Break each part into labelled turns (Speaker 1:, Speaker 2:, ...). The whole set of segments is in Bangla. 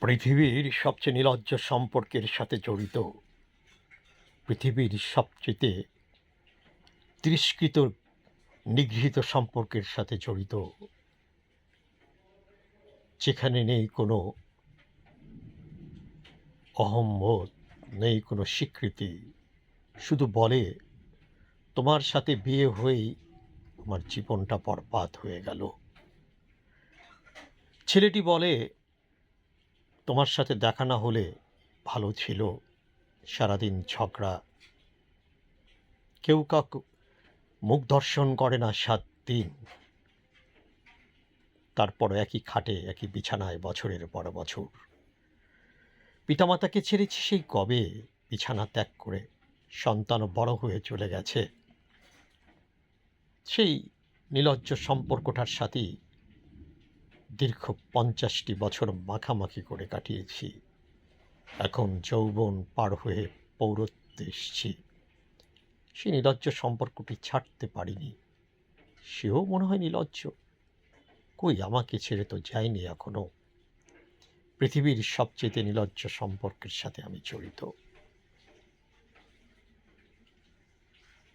Speaker 1: পৃথিবীর সবচেয়ে নির্লজ্জ সম্পর্কের সাথে জড়িত, পৃথিবীর সবচেয়ে তিরস্কৃত নিগৃহীত সম্পর্কের সাথে জড়িত, যেখানে নেই কোনো অহংবোধ, নেই কোনো স্বীকৃতি, শুধু বলে তোমার সাথে বিয়ে হয়েই আমার জীবনটা বরবাদ হয়ে গেল। ছেলেটি বলে তোমার সাথে দেখা না হলে ভালো ছিল, সারাদিন ঝগড়া, কেউ কাউকে মুখ দর্শন করে না ৭ দিন, তারপর একই খাটে একই বিছানায় বছরের পর বছর। পিতামাতাকে ছেড়েছি সেই কবে, বিছানা ত্যাগ করে সন্তানও বড় হয়ে চলে গেছে। সেই নির্লজ্জ সম্পর্কটার সাথেই দীর্ঘ ৫০টি বছর মাখামাখি করে কাটিয়েছি। এখন যৌবন পার হয়ে পৌরত্বে এসেছি। সেই নির্লজ্জ সম্পর্কটি ছাড়তে পারিনি। সেও মনে হয় নির্লজ্জ। কই, আমাকে ছেড়ে তো যায়নি এখনো। পৃথিবীর সবচেয়ে নির্লজ্জ সম্পর্কের সাথে আমি জড়িত।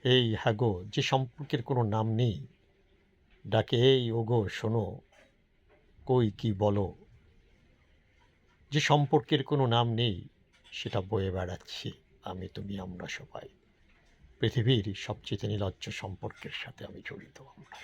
Speaker 1: এই হ্যাঁ গো, যে সম্পর্কের কোনো নাম নেই, ডাকে এই ওগো শোনো, কই কি বলো। যে সম্পর্কের কোনো নাম নেই, সেটা বয়ে বেড়াচ্ছি আমি, তুমি, আমরা সবাই। পৃথিবীর সবচেয়ে নির্লজ্জ সম্পর্কের সাথে আমি জড়িত আমরা।